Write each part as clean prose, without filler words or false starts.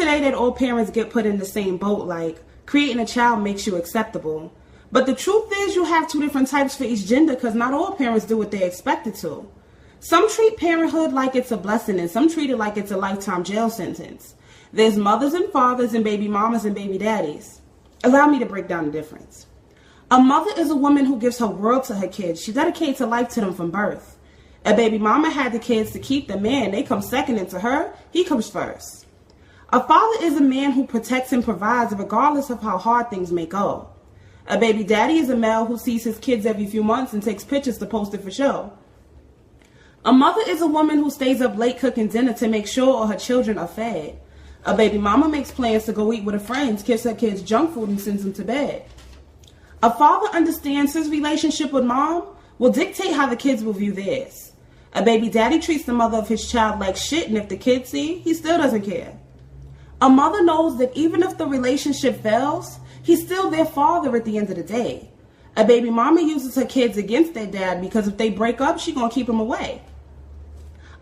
today that all parents get put in the same boat, like creating a child makes you acceptable. But the truth is you have two different types for each gender because not all parents do what they're expected to. Some treat parenthood like it's a blessing and some treat it like it's a lifetime jail sentence. There's mothers and fathers and baby mamas and baby daddies. Allow me to break down the difference. A mother is a woman who gives her world to her kids. She dedicates her life to them from birth. A baby mama had the kids to keep them in. They come second, and to her, he comes first. A father is a man who protects and provides regardless of how hard things may go. A baby daddy is a male who sees his kids every few months and takes pictures to post it for show. A mother is a woman who stays up late cooking dinner to make sure all her children are fed. A baby mama makes plans to go eat with her friends, gives her kids junk food, and sends them to bed. A father understands his relationship with mom will dictate how the kids will view theirs. A baby daddy treats the mother of his child like shit, and if the kids see, he still doesn't care. A mother knows that even if the relationship fails, he's still their father at the end of the day. A baby mama uses her kids against their dad because if they break up, she's going to keep him away.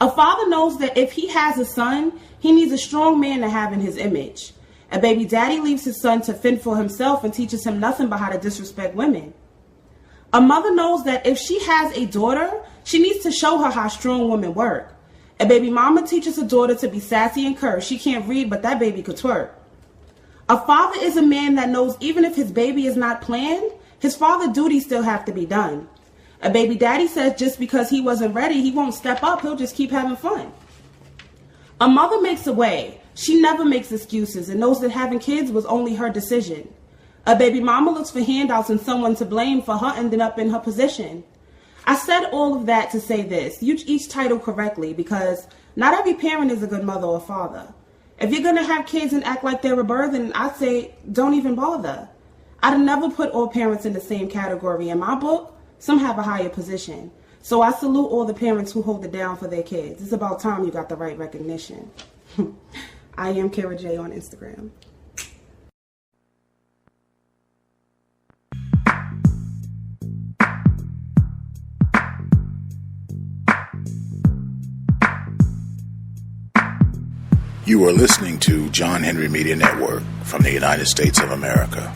A father knows that if he has a son, he needs a strong man to have in his image. A baby daddy leaves his son to fend for himself and teaches him nothing but how to disrespect women. A mother knows that if she has a daughter, she needs to show her how strong women work. A baby mama teaches her daughter to be sassy and curse. She can't read, but that baby could twerk. A father is a man that knows even if his baby is not planned, his father duties still have to be done. A baby daddy says just because he wasn't ready, he won't step up. He'll just keep having fun. A mother makes a way. She never makes excuses and knows that having kids was only her decision. A baby mama looks for handouts and someone to blame for her ending up in her position. I said all of that to say this. Use each title correctly because not every parent is a good mother or father. If you're going to have kids and act like they're a burden, I'd say don't even bother. I'd never put all parents in the same category. In my book, some have a higher position. So I salute all the parents who hold it down for their kids. It's about time you got the right recognition. I am Kara J on Instagram. You are listening to John Henry Media Network from the United States of America.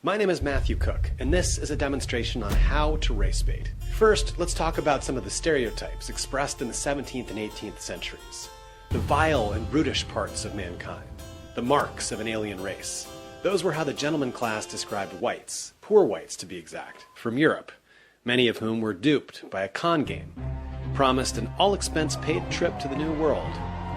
My name is Matthew Cook, and this is a demonstration on how to race bait. First, let's talk about some of the stereotypes expressed in the 17th and 18th centuries. The vile and brutish parts of mankind. The marks of an alien race. Those were how the gentleman class described whites, poor whites to be exact, from Europe, many of whom were duped by a con game, promised an all-expense-paid trip to the New World,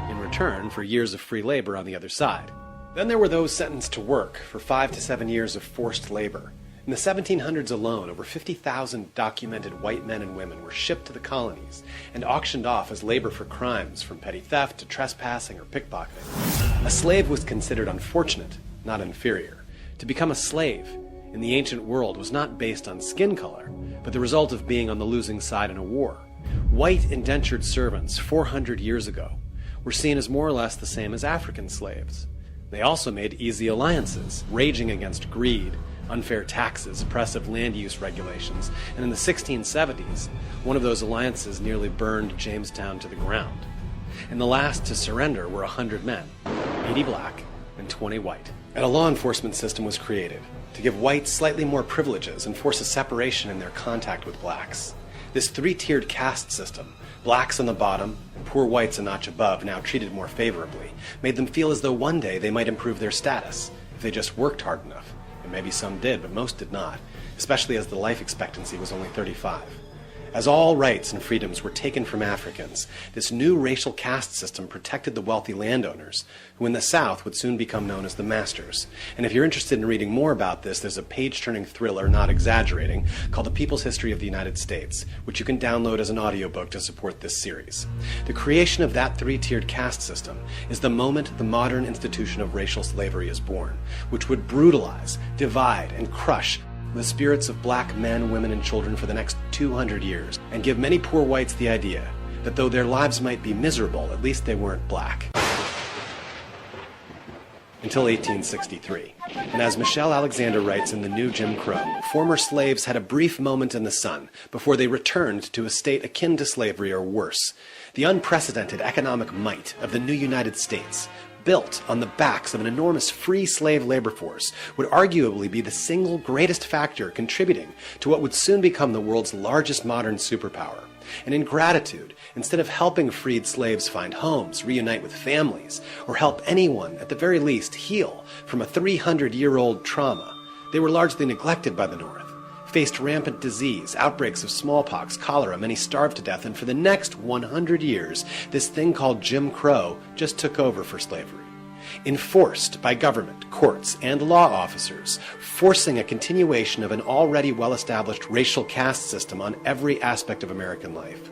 in return for years of free labor on the other side. Then there were those sentenced to work for 5 to 7 years of forced labor. In the 1700s alone, over 50,000 documented white men and women were shipped to the colonies and auctioned off as labor for crimes from petty theft to trespassing or pickpocketing. A slave was considered unfortunate, not inferior. To become a slave in the ancient world was not based on skin color, but the result of being on the losing side in a war. White indentured servants 400 years ago were seen as more or less the same as African slaves. They also made easy alliances, raging against greed, unfair taxes, oppressive land use regulations, and in the 1670s, one of those alliances nearly burned Jamestown to the ground. And the last to surrender were 100 men, 80 black and 20 white. And a law enforcement system was created to give whites slightly more privileges and force a separation in their contact with blacks. This three-tiered caste system, blacks on the bottom and poor whites a notch above, now treated more favorably, made them feel as though one day they might improve their status if they just worked hard enough. And maybe some did, but most did not, especially as the life expectancy was only 35. As all rights and freedoms were taken from Africans, this new racial caste system protected the wealthy landowners, who in the South would soon become known as the masters. And if you're interested in reading more about this, there's a page-turning thriller, not exaggerating, called The People's History of the United States, which you can download as an audiobook to support this series. The creation of that three-tiered caste system is the moment the modern institution of racial slavery is born, which would brutalize, divide, and crush the spirits of black men, women, and children for the next 200 years, and give many poor whites the idea that though their lives might be miserable, at least they weren't black. Until 1863. And as Michelle Alexander writes in The New Jim Crow, former slaves had a brief moment in the sun before they returned to a state akin to slavery or worse. The unprecedented economic might of the new United States, built on the backs of an enormous free slave labor force, would arguably be the single greatest factor contributing to what would soon become the world's largest modern superpower. And in gratitude, instead of helping freed slaves find homes, reunite with families, or help anyone, at the very least, heal from a 300-year-old trauma, they were largely neglected by the North, faced rampant disease, outbreaks of smallpox, cholera, many starved to death, and for the next 100 years, this thing called Jim Crow just took over for slavery. Enforced by government, courts, and law officers, forcing a continuation of an already well-established racial caste system on every aspect of American life.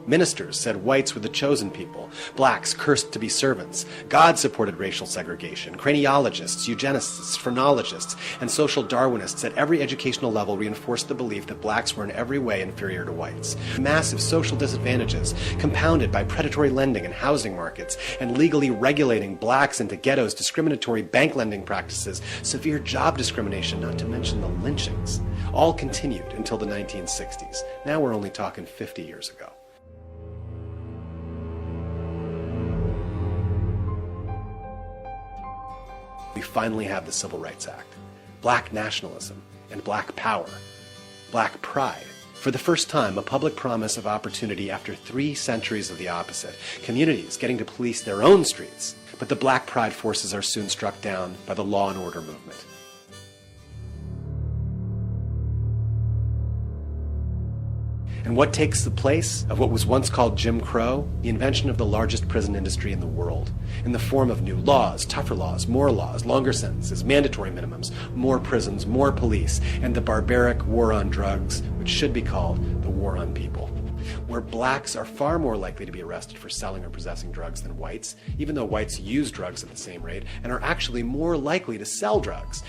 Ministers said whites were the chosen people, blacks cursed to be servants. God supported racial segregation. Craniologists, eugenicists, phrenologists, and social Darwinists at every educational level reinforced the belief that blacks were in every way inferior to whites. Massive social disadvantages, compounded by predatory lending and housing markets, and legally regulating blacks into ghettos, discriminatory bank lending practices, severe job discrimination, not to mention the lynchings, all continued until the 1960s. Now we're only talking 50 years ago. We finally have the Civil Rights Act, black nationalism, and black power, black pride. For the first time, a public promise of opportunity after 3 centuries of the opposite, communities getting to police their own streets. But the black pride forces are soon struck down by the law and order movement. And what takes the place of what was once called Jim Crow? The invention of the largest prison industry in the world, in the form of new laws, tougher laws, more laws, longer sentences, mandatory minimums, more prisons, more police, and the barbaric war on drugs, which should be called the war on people, where blacks are far more likely to be arrested for selling or possessing drugs than whites, even though whites use drugs at the same rate, and are actually more likely to sell drugs.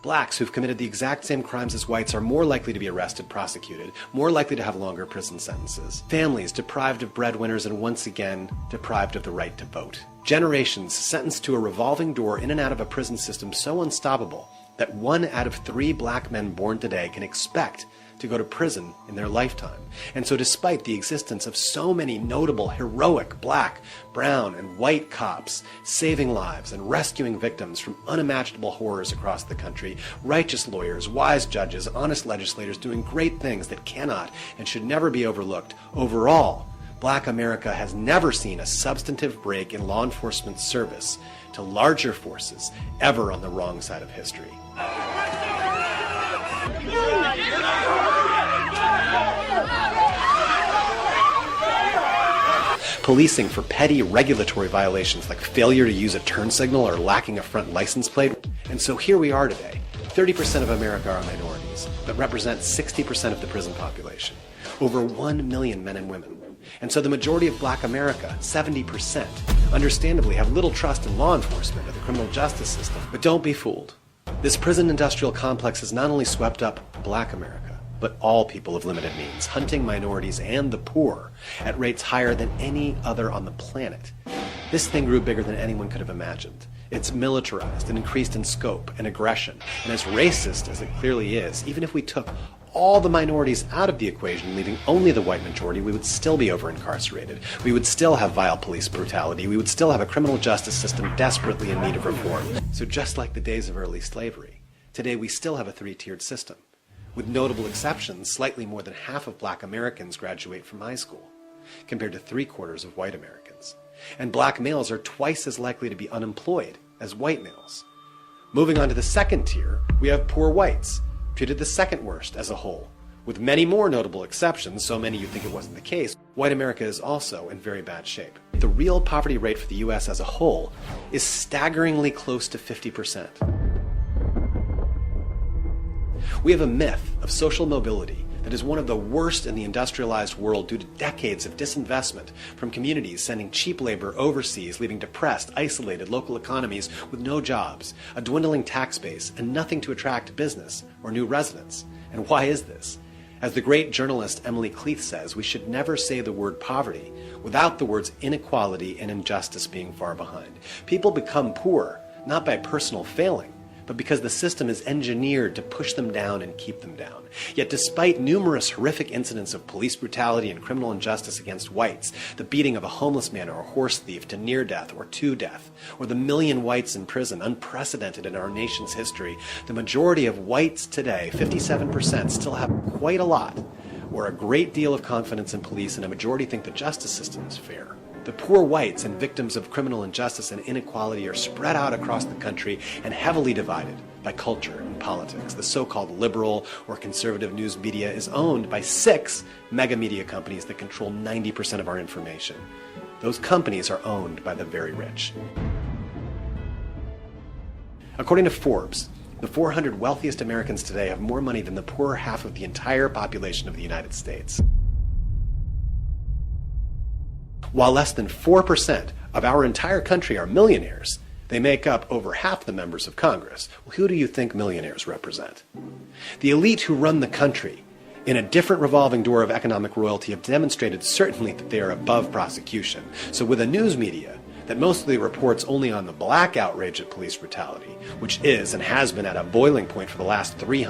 Blacks who've committed the exact same crimes as whites are more likely to be arrested, prosecuted, more likely to have longer prison sentences. Families deprived of breadwinners and once again deprived of the right to vote. Generations sentenced to a revolving door in and out of a prison system so unstoppable that 1 out of 3 black men born today can expect to go to prison in their lifetime. And so despite the existence of so many notable, heroic black, brown, and white cops saving lives and rescuing victims from unimaginable horrors across the country, righteous lawyers, wise judges, honest legislators doing great things that cannot and should never be overlooked, overall, Black America has never seen a substantive break in law enforcement service to larger forces ever on the wrong side of history. Policing for petty regulatory violations like failure to use a turn signal or lacking a front license plate. And so here we are today. 30% of America are minorities, but represent 60% of the prison population. Over 1 million men and women. And so the majority of Black America, 70%, understandably have little trust in law enforcement or the criminal justice system. But don't be fooled. This prison industrial complex has not only swept up Black America, but all people of limited means, hunting minorities and the poor at rates higher than any other on the planet. This thing grew bigger than anyone could have imagined. It's militarized and increased in scope and aggression, and as racist as it clearly is, even if we took all the minorities out of the equation, leaving only the white majority, we would still be over-incarcerated. We would still have vile police brutality. We would still have a criminal justice system desperately in need of reform. So just like the days of early slavery, today we still have a three-tiered system. With notable exceptions, slightly more than half of Black Americans graduate from high school, compared to 3/4 of white Americans. And Black males are twice as likely to be unemployed as white males. Moving on to the second tier, we have poor whites, treated the second worst as a whole. With many more notable exceptions, so many you'd think it wasn't the case, white America is also in very bad shape. The real poverty rate for the US as a whole is staggeringly close to 50%. We have a myth of social mobility that is one of the worst in the industrialized world due to decades of disinvestment from communities sending cheap labor overseas, leaving depressed, isolated local economies with no jobs, a dwindling tax base, and nothing to attract business or new residents. And why is this? As the great journalist Emily Cleeth says, we should never say the word poverty without the words inequality and injustice being far behind. People become poor, not by personal failing, but because the system is engineered to push them down and keep them down. Yet despite numerous horrific incidents of police brutality and criminal injustice against whites, the beating of a homeless man or a horse thief to near death or to death, or the 1 million whites in prison, unprecedented in our nation's history, the majority of whites today, 57%, still have quite a lot, or a great deal of confidence in police, and a majority think the justice system is fair. The poor whites and victims of criminal injustice and inequality are spread out across the country and heavily divided by culture and politics. The so-called liberal or conservative news media is owned by 6 mega media companies that control 90% of our information. Those companies are owned by the very rich. According to Forbes, the 400 wealthiest Americans today have more money than the poorer half of the entire population of the United States. While less than 4% of our entire country are millionaires, they make up over half the members of Congress. Well, who do you think millionaires represent? The elite who run the country in a different revolving door of economic royalty have demonstrated certainly that they are above prosecution. So with a news media that mostly reports only on the black outrage at police brutality, which is and has been at a boiling point for the last 300